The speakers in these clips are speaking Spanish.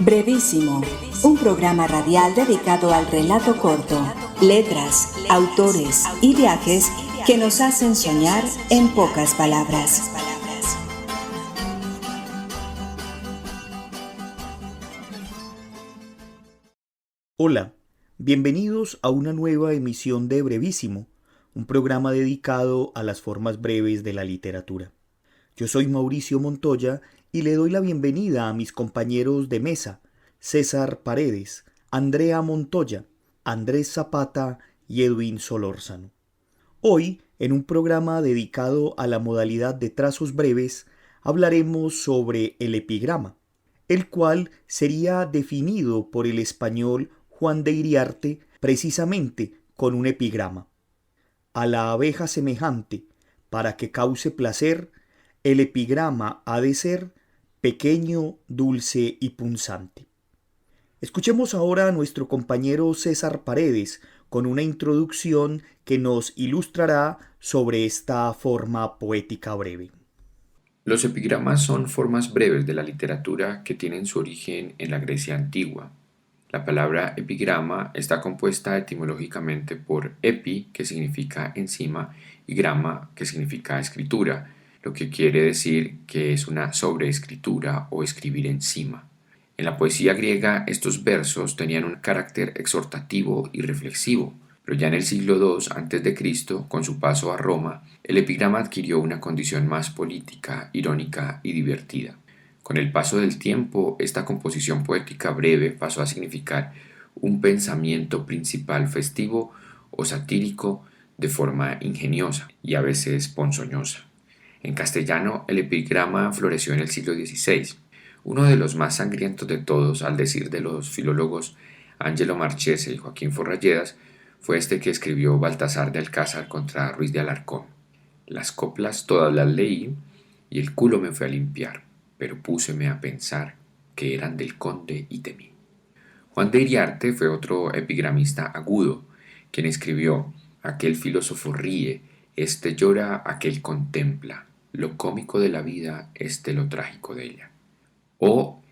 Brevísimo, un programa radial dedicado al relato corto, letras, autores y viajes que nos hacen soñar en pocas palabras. Hola, bienvenidos a una nueva emisión de Brevísimo, un programa dedicado a las formas breves de la literatura. Yo soy Mauricio Montoya y le doy la bienvenida a mis compañeros de mesa, César Paredes, Andrea Montoya, Andrés Zapata y Edwin Solórzano. Hoy, en un programa dedicado a la modalidad de trazos breves, hablaremos sobre el epigrama, el cual sería definido por el español Juan de Iriarte precisamente con un epigrama. A la abeja semejante, para que cause placer, el epigrama ha de ser pequeño, dulce y punzante. Escuchemos ahora a nuestro compañero César Paredes con una introducción que nos ilustrará sobre esta forma poética breve. Los epigramas son formas breves de la literatura que tienen su origen en la Grecia antigua. La palabra epigrama está compuesta etimológicamente por epi, que significa encima, y grama, que significa escritura, lo que quiere decir que es una sobreescritura o escribir encima. En la poesía griega estos versos tenían un carácter exhortativo y reflexivo, pero ya en el siglo II a.C., con su paso a Roma, el epigrama adquirió una condición más política, irónica y divertida. Con el paso del tiempo, esta composición poética breve pasó a significar un pensamiento principal festivo o satírico de forma ingeniosa y a veces ponzoñosa. En castellano, el epigrama floreció en el siglo XVI. Uno de los más sangrientos de todos, al decir de los filólogos Angelo Marchese y Joaquín Forralledas, fue este que escribió Baltasar de Alcázar contra Ruiz de Alarcón. Las coplas todas las leí y el culo me fue a limpiar, pero púseme a pensar que eran del conde y temí. Juan de Iriarte fue otro epigramista agudo, quien escribió: aquel filósofo ríe, este llora, aquel contempla, lo cómico de la vida, este lo trágico de ella. O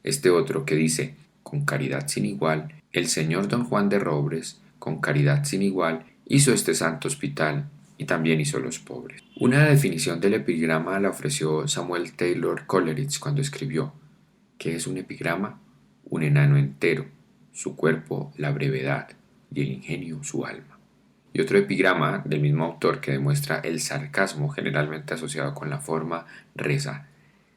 este otro que dice, con caridad sin igual, el señor don Juan de Robres, con caridad sin igual, hizo este santo hospital y también hizo los pobres. Una definición del epigrama la ofreció Samuel Taylor Coleridge cuando escribió: ¿qué es un epigrama? Un enano entero, su cuerpo la brevedad y el ingenio su alma. Y otro epigrama del mismo autor que demuestra el sarcasmo generalmente asociado con la forma reza: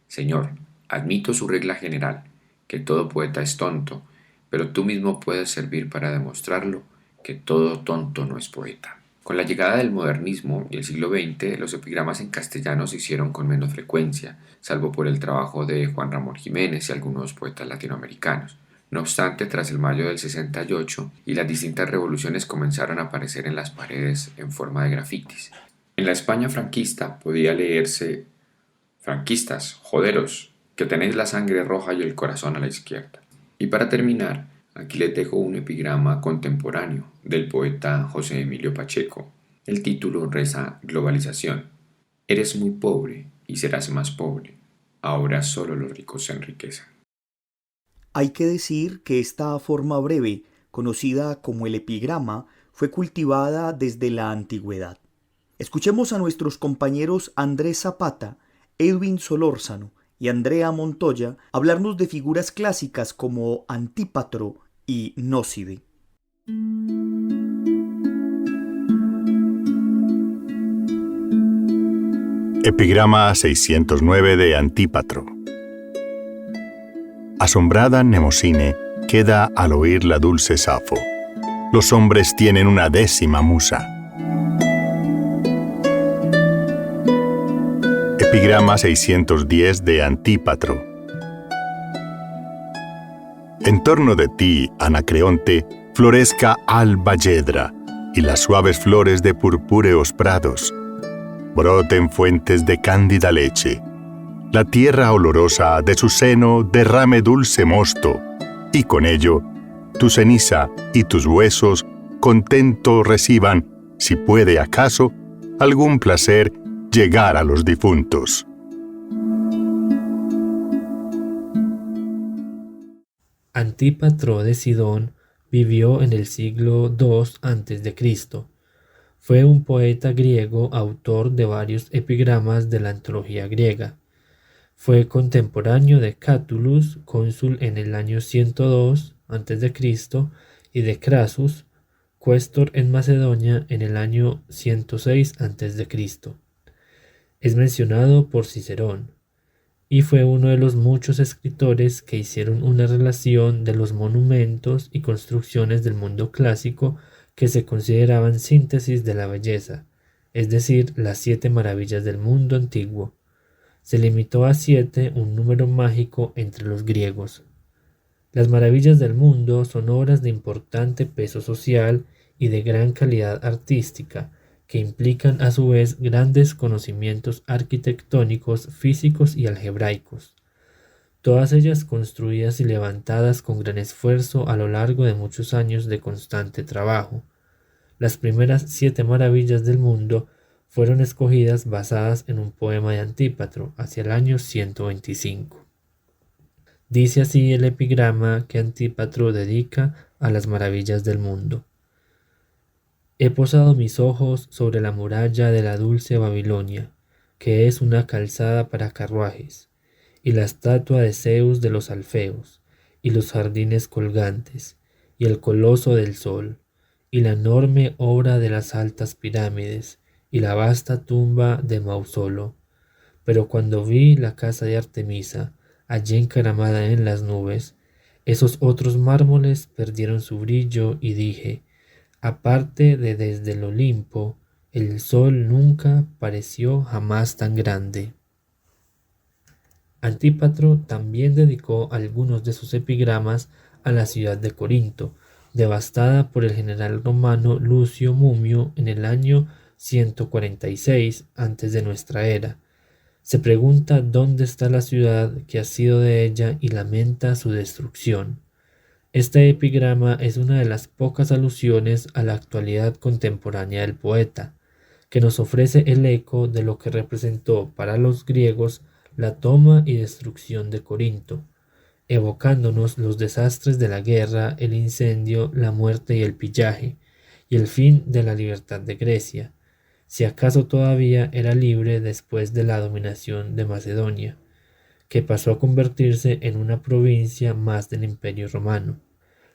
Señor, admito su regla general, que todo poeta es tonto, pero tú mismo puedes servir para demostrarlo, que todo tonto no es poeta. Con la llegada del modernismo y el siglo XX, los epigramas en castellano se hicieron con menos frecuencia, salvo por el trabajo de Juan Ramón Jiménez y algunos poetas latinoamericanos. No obstante, tras el mayo del 68 y las distintas revoluciones comenzaron a aparecer en las paredes en forma de grafitis. En la España franquista podía leerse: franquistas, joderos, que tenéis la sangre roja y el corazón a la izquierda. Y para terminar, aquí les dejo un epigrama contemporáneo del poeta José Emilio Pacheco. El título reza: Globalización. Eres muy pobre y serás más pobre. Ahora solo los ricos se enriquecen. Hay que decir que esta forma breve, conocida como el epigrama, fue cultivada desde la antigüedad. Escuchemos a nuestros compañeros Andrés Zapata, Edwin Solórzano y Andrea Montoya hablarnos de figuras clásicas como Antípatro y Nóside. Epigrama 609 de Antípatro. Asombrada Mnemosine queda al oír la dulce Safo. Los hombres tienen una 10ª musa. Epigrama 610 de Antípatro. En torno de ti, Anacreonte, florezca alba yedra, y las suaves flores de purpúreos prados. Broten fuentes de cándida leche. La tierra olorosa de su seno derrame dulce mosto, y con ello tu ceniza y tus huesos contento reciban, si puede acaso, algún placer llegar a los difuntos. Antípatro de Sidón vivió en el siglo II a.C. Fue un poeta griego, autor de varios epigramas de la antología griega. Fue contemporáneo de Cátulus, cónsul en el año 102 a.C., y de Crasus, cuéstor en Macedonia en el año 106 a.C. Es mencionado por Cicerón, y fue uno de los muchos escritores que hicieron una relación de los monumentos y construcciones del mundo clásico que se consideraban síntesis de la belleza, es decir, las 7 maravillas del mundo antiguo. Se limitó a 7, un número mágico entre los griegos. Las maravillas del mundo son obras de importante peso social y de gran calidad artística, que implican a su vez grandes conocimientos arquitectónicos, físicos y algebraicos. Todas ellas construidas y levantadas con gran esfuerzo a lo largo de muchos años de constante trabajo. Las primeras 7 maravillas del mundo fueron escogidas basadas en un poema de Antípatro hacia el año 125. Dice así el epigrama que Antípatro dedica a las maravillas del mundo. He posado mis ojos sobre la muralla de la dulce Babilonia, que es una calzada para carruajes, y la estatua de Zeus de los Alfeos, y los jardines colgantes, y el coloso del sol, y la enorme obra de las altas pirámides, y la vasta tumba de Mausolo. Pero cuando vi la casa de Artemisa, allí encaramada en las nubes, esos otros mármoles perdieron su brillo y dije, aparte de desde el Olimpo, el sol nunca pareció jamás tan grande. Antípatro también dedicó algunos de sus epigramas a la ciudad de Corinto, devastada por el general romano Lucio Mumio en el año 146 antes de nuestra era. Se pregunta dónde está la ciudad que ha sido de ella y lamenta su destrucción. Este epigrama es una de las pocas alusiones a la actualidad contemporánea del poeta, que nos ofrece el eco de lo que representó para los griegos la toma y destrucción de Corinto, evocándonos los desastres de la guerra, el incendio, la muerte y el pillaje, y el fin de la libertad de Grecia, si acaso todavía era libre después de la dominación de Macedonia, que pasó a convertirse en una provincia más del Imperio Romano.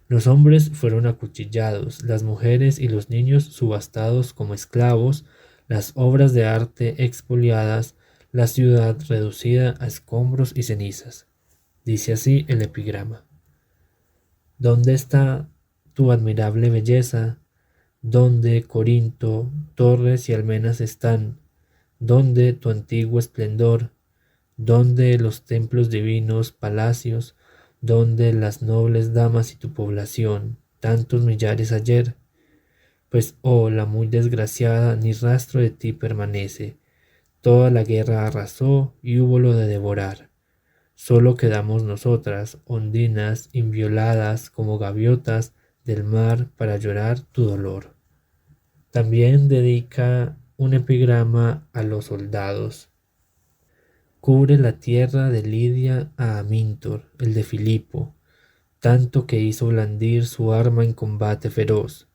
Los hombres fueron acuchillados, las mujeres y los niños subastados como esclavos, las obras de arte expoliadas, la ciudad reducida a escombros y cenizas. Dice así el epigrama. ¿Dónde está tu admirable belleza? ¿Dónde, Corinto, torres y almenas están? ¿Dónde tu antiguo esplendor? ¿Dónde los templos divinos, palacios? ¿Dónde las nobles damas y tu población, tantos millares ayer? Pues, oh, la muy desgraciada, ni rastro de ti permanece. Toda la guerra arrasó y húbolo de devorar. Solo quedamos nosotras, ondinas, invioladas como gaviotas del mar para llorar tu dolor. También dedica un epigrama a los soldados. Cubre la tierra de Lidia a Amíntor, el de Filipo, tanto que hizo blandir su arma en combate feroz.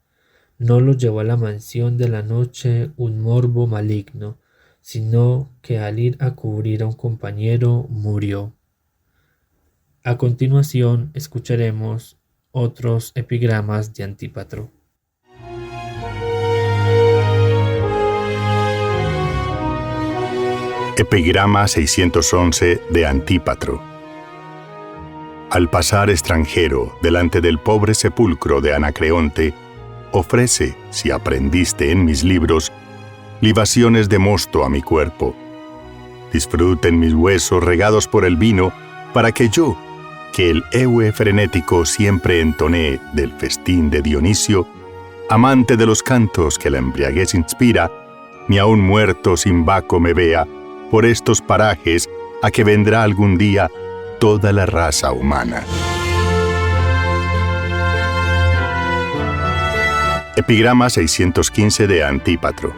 No lo llevó a la mansión de la noche un morbo maligno, sino que al ir a cubrir a un compañero murió. A continuación escucharemos otros epigramas de Antípatro. Epigrama 611 de Antípatro. Al pasar extranjero delante del pobre sepulcro de Anacreonte, ofrece, si aprendiste en mis libros, libaciones de mosto a mi cuerpo. Disfruten mis huesos regados por el vino, para que yo, que el eue frenético siempre entoné del festín de Dionisio, amante de los cantos que la embriaguez inspira, ni aun muerto sin Baco me vea, por estos parajes a que vendrá algún día toda la raza humana. Epigrama 615 de Antípatro.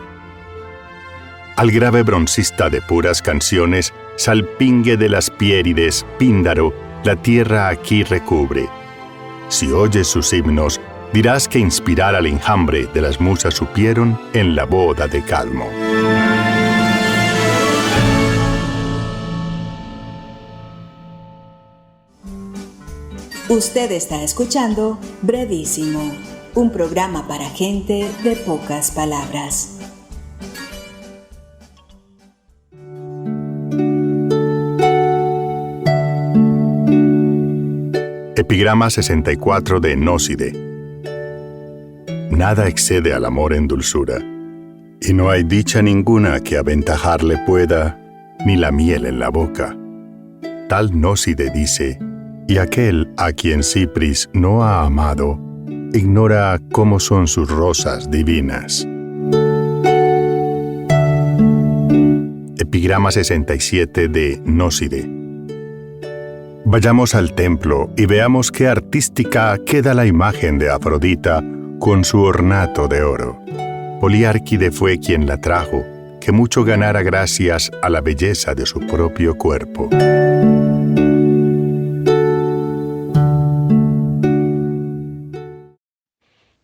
Al grave broncista de puras canciones, salpingue de las Piérides, Píndaro, la tierra aquí recubre, Si oyes sus himnos, dirás que inspirar al enjambre de las musas supieron en la boda de Cadmo. Usted está escuchando Brevísimo, un programa para gente de pocas palabras. Epigrama 64 de Nóside. Nada excede al amor en dulzura, y no hay dicha ninguna que aventajarle pueda, ni la miel en la boca. Tal Nóside dice, y aquel a quien Cipris no ha amado, ignora cómo son sus rosas divinas. Epigrama 67 de Nóside. Vayamos al templo y veamos qué artística queda la imagen de Afrodita con su ornato de oro. Poliárquide fue quien la trajo, que mucho ganara gracias a la belleza de su propio cuerpo.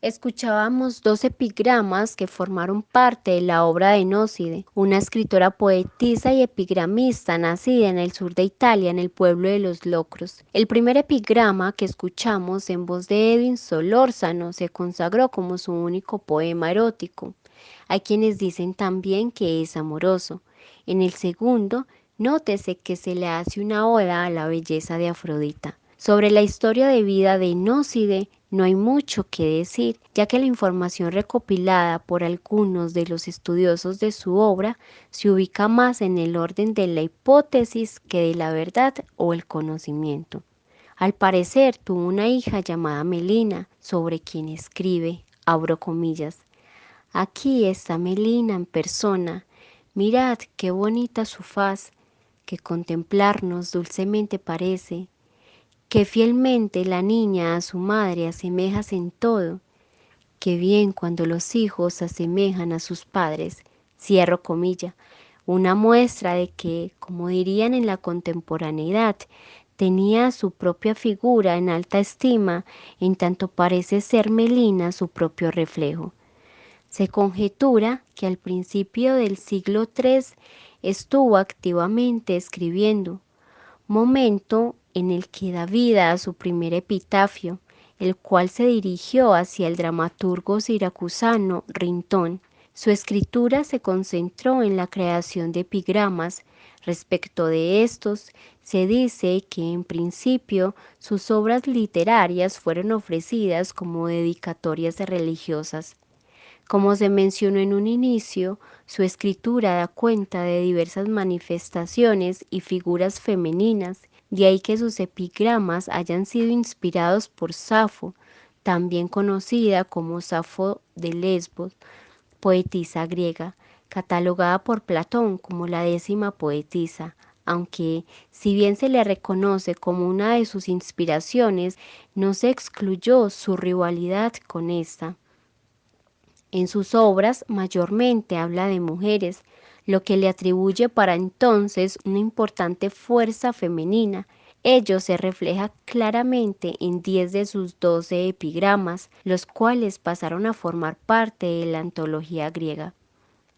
Escuchábamos 2 epigramas que formaron parte de la obra de Nóside, una escritora poetisa y epigramista nacida en el sur de Italia, en el pueblo de los Locros. El primer epigrama que escuchamos en voz de Edwin Solórzano se consagró como su único poema erótico. Hay quienes dicen también que es amoroso. En el segundo, nótese que se le hace una oda a la belleza de Afrodita. Sobre la historia de vida de Nóside no hay mucho que decir, ya que la información recopilada por algunos de los estudiosos de su obra se ubica más en el orden de la hipótesis que de la verdad o el conocimiento. Al parecer tuvo una hija llamada Melina, sobre quien escribe, abro comillas, aquí está Melina en persona, mirad qué bonita su faz, que contemplarnos dulcemente parece, que fielmente la niña a su madre asemejas en todo, que bien cuando los hijos asemejan a sus padres, cierro comilla, una muestra de que, como dirían en la contemporaneidad, tenía su propia figura en alta estima, en tanto parece ser Melina su propio reflejo. Se conjetura que al principio del siglo III estuvo activamente escribiendo, momento en el que da vida a su primer epitafio, el cual se dirigió hacia el dramaturgo siracusano Rintón. Su escritura se concentró en la creación de epigramas. Respecto de estos, se dice que en principio sus obras literarias fueron ofrecidas como dedicatorias religiosas. Como se mencionó en un inicio, su escritura da cuenta de diversas manifestaciones y figuras femeninas, de ahí que sus epigramas hayan sido inspirados por Safo, también conocida como Safo de Lesbos, poetisa griega, catalogada por Platón como la 10ª poetisa, aunque si bien se le reconoce como una de sus inspiraciones, no se excluyó su rivalidad con esta. En sus obras mayormente habla de mujeres, lo que le atribuye para entonces una importante fuerza femenina. Ello se refleja claramente en 10 de sus 12 epigramas, los cuales pasaron a formar parte de la antología griega.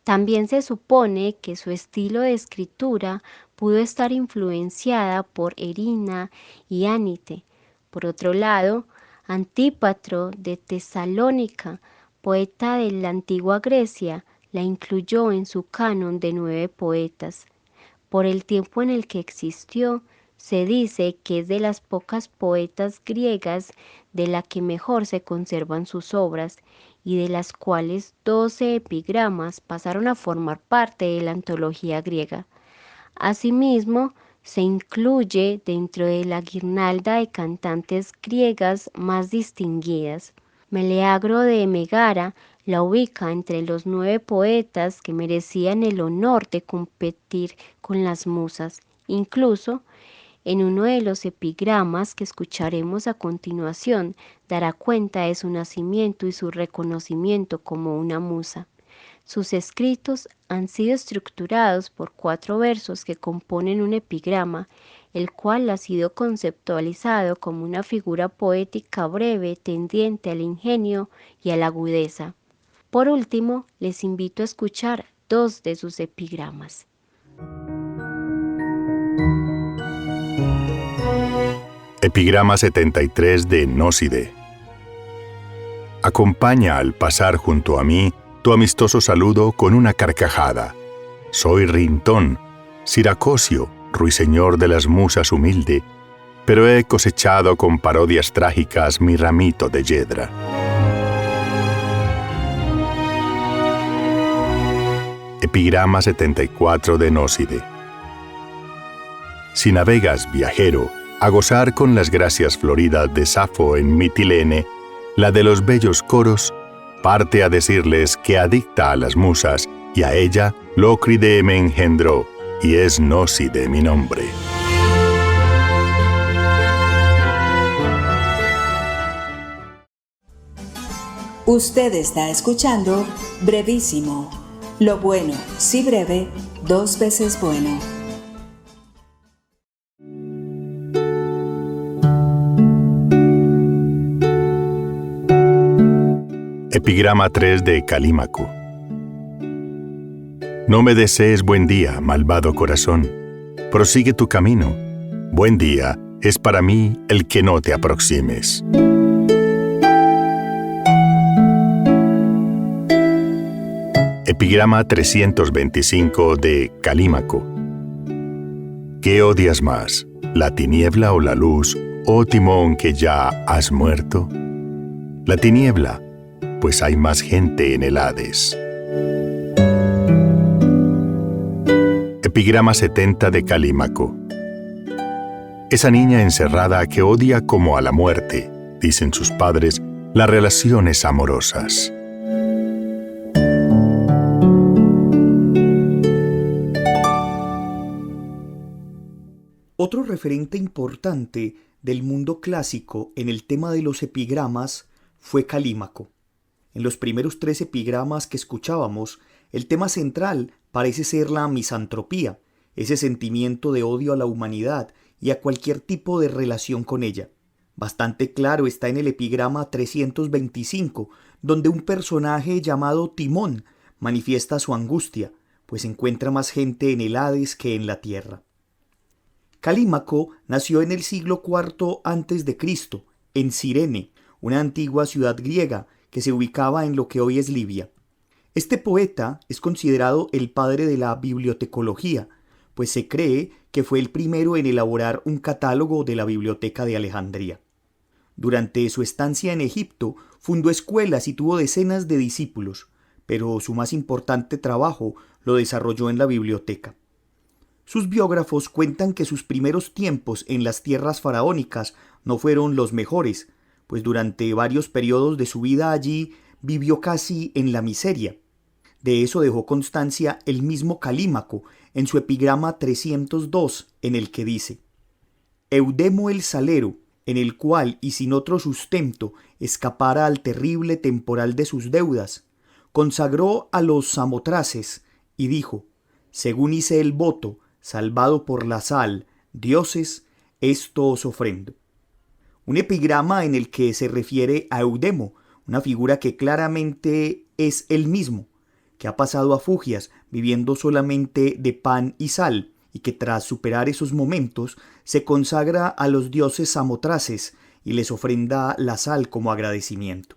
También se supone que su estilo de escritura pudo estar influenciada por Erina y Ánite. Por otro lado, Antípatro de Tesalónica, poeta de la antigua Grecia, la incluyó en su canon de 9 poetas. Por el tiempo en el que existió, se dice que es de las pocas poetas griegas de la que mejor se conservan sus obras y de las cuales 12 epigramas pasaron a formar parte de la antología griega. Asimismo, se incluye dentro de la guirnalda de cantantes griegas más distinguidas. Meleagro de Megara la ubica entre los 9 poetas que merecían el honor de competir con las musas. Incluso, en uno de los epigramas que escucharemos a continuación, dará cuenta de su nacimiento y su reconocimiento como una musa. Sus escritos han sido estructurados por 4 versos que componen un epigrama, el cual ha sido conceptualizado como una figura poética breve tendiente al ingenio y a la agudeza. Por último, les invito a escuchar 2 de sus epigramas. Epigrama 73 de Nóside. Acompaña al pasar junto a mí tu amistoso saludo con una carcajada. Soy Rintón, Siracosio, ruiseñor de las musas humilde, pero he cosechado con parodias trágicas mi ramito de yedra. Epigrama 74 de Nóside. Si navegas, viajero, a gozar con las gracias floridas de Safo en Mitilene, la de los bellos coros, parte a decirles que adicta a las musas, y a ella Lócride me engendró, y es Nóside mi nombre. Usted está escuchando Brevísimo. Lo bueno, si breve, 2 veces bueno. Epigrama 3 de Calímaco. No me desees buen día, malvado corazón. Prosigue tu camino. Buen día es para mí el que no te aproximes. Epigrama 325 de Calímaco. ¿Qué odias más, la tiniebla o la luz, oh Timón que ya has muerto? La tiniebla, pues hay más gente en el Hades. Epigrama 70 de Calímaco. Esa niña encerrada que odia como a la muerte, dicen sus padres, las relaciones amorosas. Otro referente importante del mundo clásico en el tema de los epigramas fue Calímaco. En los primeros 3 epigramas que escuchábamos, el tema central parece ser la misantropía, ese sentimiento de odio a la humanidad y a cualquier tipo de relación con ella. Bastante claro está en el epigrama 325, donde un personaje llamado Timón manifiesta su angustia, pues encuentra más gente en el Hades que en la tierra. Calímaco nació en el siglo IV a.C., en Cirene, una antigua ciudad griega que se ubicaba en lo que hoy es Libia. Este poeta es considerado el padre de la bibliotecología, pues se cree que fue el primero en elaborar un catálogo de la Biblioteca de Alejandría. Durante su estancia en Egipto, fundó escuelas y tuvo decenas de discípulos, pero su más importante trabajo lo desarrolló en la biblioteca. Sus biógrafos cuentan que sus primeros tiempos en las tierras faraónicas no fueron los mejores, pues durante varios periodos de su vida allí vivió casi en la miseria. De eso dejó constancia el mismo Calímaco en su epigrama 302, en el que dice: Eudemo el salero, en el cual y sin otro sustento escapara al terrible temporal de sus deudas, consagró a los Samotraces y dijo: según hice el voto, salvado por la sal, dioses, esto os ofrendo. Un epigrama en el que se refiere a Eudemo, una figura que claramente es él mismo, que ha pasado a Fugias viviendo solamente de pan y sal, y que tras superar esos momentos se consagra a los dioses Samotraces y les ofrenda la sal como agradecimiento.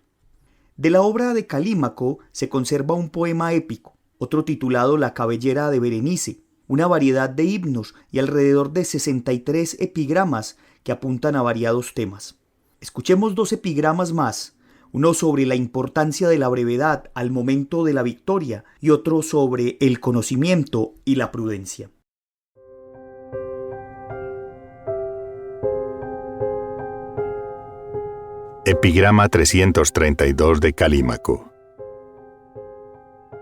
De la obra de Calímaco se conserva un poema épico, otro titulado La cabellera de Berenice, una variedad de himnos y alrededor de 63 epigramas que apuntan a variados temas. Escuchemos 2 epigramas más, uno sobre la importancia de la brevedad al momento de la victoria y otro sobre el conocimiento y la prudencia. Epigrama 332 de Calímaco.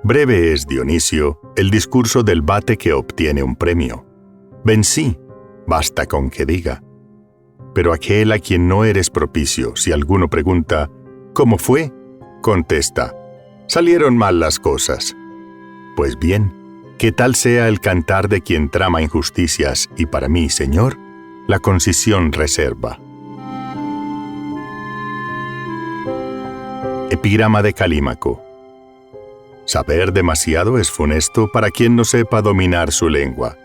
Breve es, Dionisio, el discurso del vate que obtiene un premio. Vencí, basta con que diga. Pero aquel a quien no eres propicio, si alguno pregunta, ¿cómo fue?, contesta, salieron mal las cosas. Pues bien, que tal sea el cantar de quien trama injusticias, y para mí, Señor, la concisión reserva. Epigrama de Calímaco. Saber demasiado es funesto para quien no sepa dominar su lengua.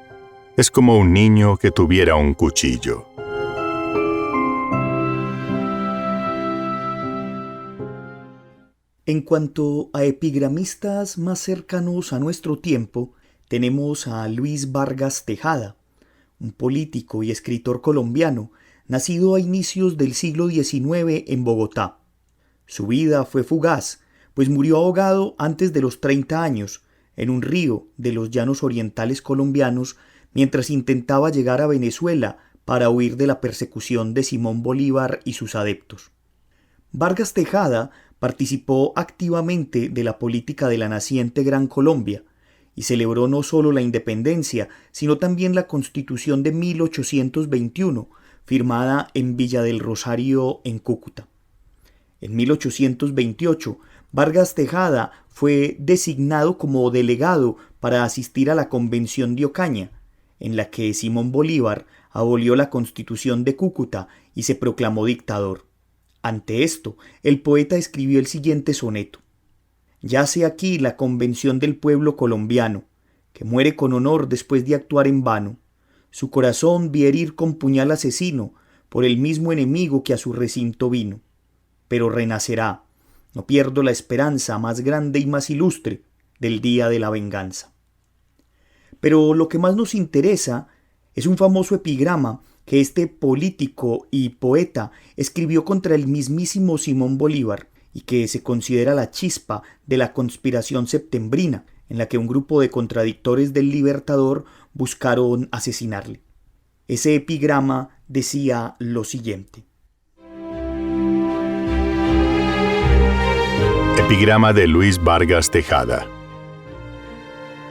Es como un niño que tuviera un cuchillo. En cuanto a epigramistas más cercanos a nuestro tiempo, tenemos a Luis Vargas Tejada, un político y escritor colombiano, nacido a inicios del siglo XIX en Bogotá. Su vida fue fugaz, pues murió ahogado antes de los 30 años, en un río de los llanos orientales colombianos, mientras intentaba llegar a Venezuela para huir de la persecución de Simón Bolívar y sus adeptos. Vargas Tejada participó activamente de la política de la naciente Gran Colombia y celebró no solo la independencia, sino también la Constitución de 1821, firmada en Villa del Rosario, en Cúcuta. En 1828, Vargas Tejada fue designado como delegado para asistir a la Convención de Ocaña, en la que Simón Bolívar abolió la Constitución de Cúcuta y se proclamó dictador. Ante esto, el poeta escribió el siguiente soneto: Yace aquí la convención del pueblo colombiano, que muere con honor después de actuar en vano. Su corazón vi herir con puñal asesino por el mismo enemigo que a su recinto vino. Pero renacerá, no pierdo la esperanza más grande y más ilustre del día de la venganza. Pero lo que más nos interesa es un famoso epigrama que este político y poeta escribió contra el mismísimo Simón Bolívar y que se considera la chispa de la conspiración septembrina, en la que un grupo de contradictores del Libertador buscaron asesinarle. Ese epigrama decía lo siguiente: Epigrama de Luis Vargas Tejada.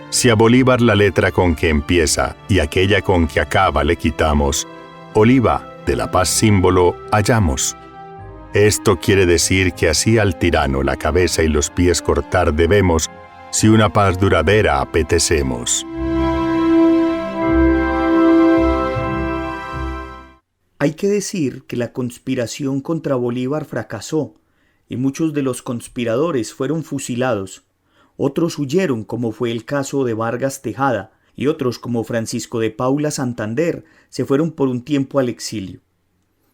Si a Bolívar la letra con que empieza y aquella con que acaba le quitamos, oliva, de la paz símbolo, hallamos. Esto quiere decir que así al tirano la cabeza y los pies cortar debemos, si una paz duradera apetecemos. Hay que decir que la conspiración contra Bolívar fracasó, y muchos de los conspiradores fueron fusilados. Otros huyeron, como fue el caso de Vargas Tejada, y otros, como Francisco de Paula Santander, se fueron por un tiempo al exilio.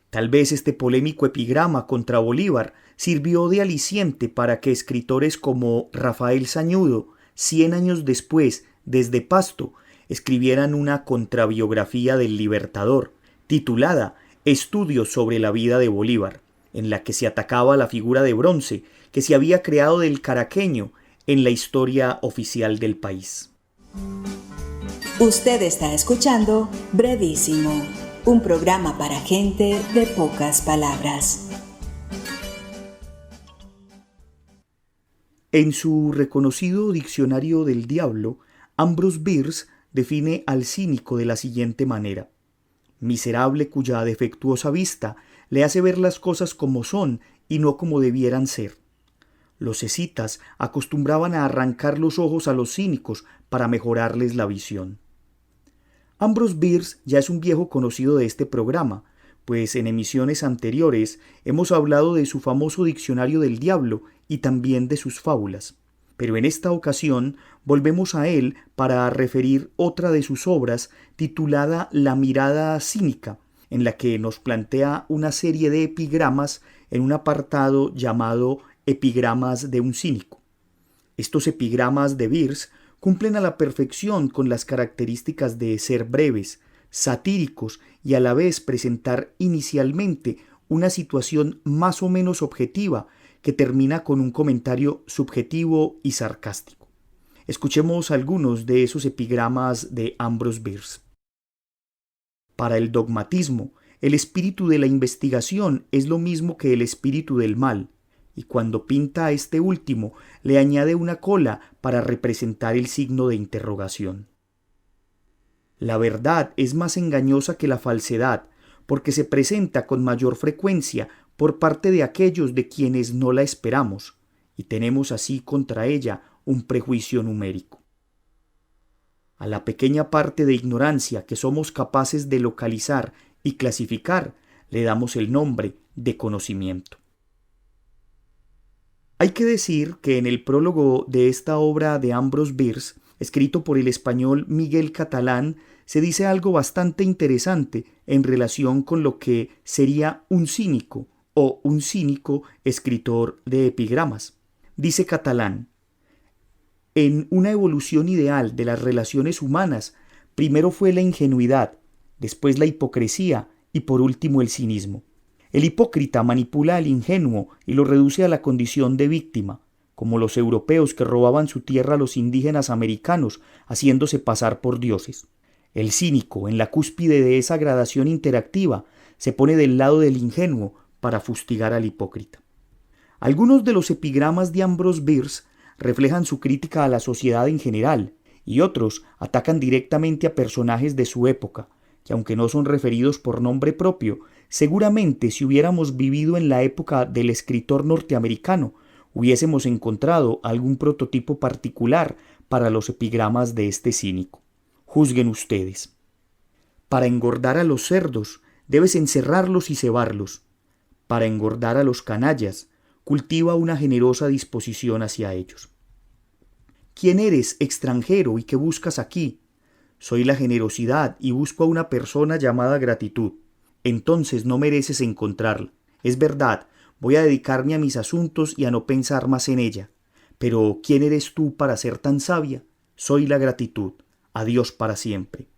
Tal vez este polémico epigrama contra Bolívar sirvió de aliciente para que escritores como Rafael Sañudo, 100 años después, desde Pasto, escribieran una contrabiografía del Libertador, titulada Estudios sobre la vida de Bolívar, en la que se atacaba la figura de bronce que se había creado del caraqueño en la historia oficial del país. Usted está escuchando Brevísimo, un programa para gente de pocas palabras. En su reconocido Diccionario del Diablo, Ambrose Bierce define al cínico de la siguiente manera: miserable cuya defectuosa vista le hace ver las cosas como son y no como debieran ser. Los escitas acostumbraban a arrancar los ojos a los cínicos para mejorarles la visión. Ambrose Bierce ya es un viejo conocido de este programa, pues en emisiones anteriores hemos hablado de su famoso Diccionario del Diablo y también de sus fábulas. Pero en esta ocasión volvemos a él para referir otra de sus obras titulada La mirada cínica, en la que nos plantea una serie de epigramas en un apartado llamado Epigramas de un cínico. Estos epigramas de Bierce cumplen a la perfección con las características de ser breves, satíricos y a la vez presentar inicialmente una situación más o menos objetiva que termina con un comentario subjetivo y sarcástico. Escuchemos algunos de esos epigramas de Ambrose Bierce. Para el dogmatismo, el espíritu de la investigación es lo mismo que el espíritu del mal, y cuando pinta a este último le añade una cola para representar el signo de interrogación. La verdad es más engañosa que la falsedad, porque se presenta con mayor frecuencia por parte de aquellos de quienes no la esperamos, y tenemos así contra ella un prejuicio numérico. A la pequeña parte de ignorancia que somos capaces de localizar y clasificar le damos el nombre de conocimiento. Hay que decir que en el prólogo de esta obra de Ambrose Bierce, escrito por el español Miguel Catalán, se dice algo bastante interesante en relación con lo que sería un cínico o un cínico escritor de epigramas. Dice Catalán: en una evolución ideal de las relaciones humanas, primero fue la ingenuidad, después la hipocresía y por último el cinismo. El hipócrita manipula al ingenuo y lo reduce a la condición de víctima, como los europeos que robaban su tierra a los indígenas americanos, haciéndose pasar por dioses. El cínico, en la cúspide de esa gradación interactiva, se pone del lado del ingenuo para fustigar al hipócrita. Algunos de los epigramas de Ambrose Bierce reflejan su crítica a la sociedad en general, y otros atacan directamente a personajes de su época, que aunque no son referidos por nombre propio, seguramente si hubiéramos vivido en la época del escritor norteamericano, hubiésemos encontrado algún prototipo particular para los epigramas de este cínico. Juzguen ustedes. Para engordar a los cerdos, debes encerrarlos y cebarlos. Para engordar a los canallas, cultiva una generosa disposición hacia ellos. ¿Quién eres, extranjero, y qué buscas aquí? Soy la generosidad y busco a una persona llamada gratitud. Entonces no mereces encontrarla. Es verdad, voy a dedicarme a mis asuntos y a no pensar más en ella. Pero ¿quién eres tú para ser tan sabia? Soy la gratitud. Adiós para siempre.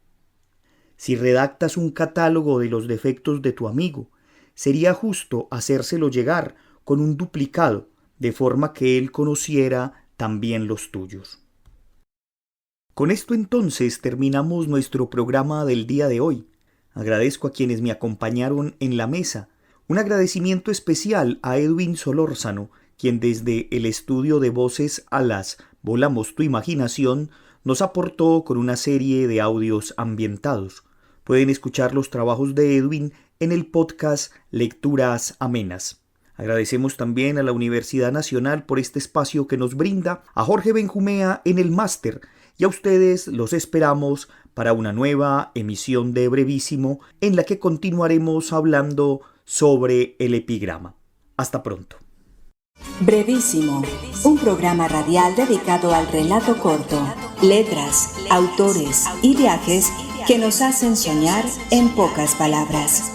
Si redactas un catálogo de los defectos de tu amigo, sería justo hacérselo llegar con un duplicado, de forma que él conociera también los tuyos. Con esto entonces terminamos nuestro programa del día de hoy. Agradezco a quienes me acompañaron en la mesa. Un agradecimiento especial a Edwin Solórzano, quien desde el estudio de Voces Alas, Volamos tu Imaginación, nos aportó con una serie de audios ambientados. Pueden escuchar los trabajos de Edwin en el podcast Lecturas Amenas. Agradecemos también a la Universidad Nacional por este espacio que nos brinda, a Jorge Benjumea en el máster, y a ustedes los esperamos para una nueva emisión de Brevísimo en la que continuaremos hablando sobre el epigrama. Hasta pronto. Brevísimo, un programa radial dedicado al relato corto, letras, autores y viajes que nos hacen soñar en pocas palabras.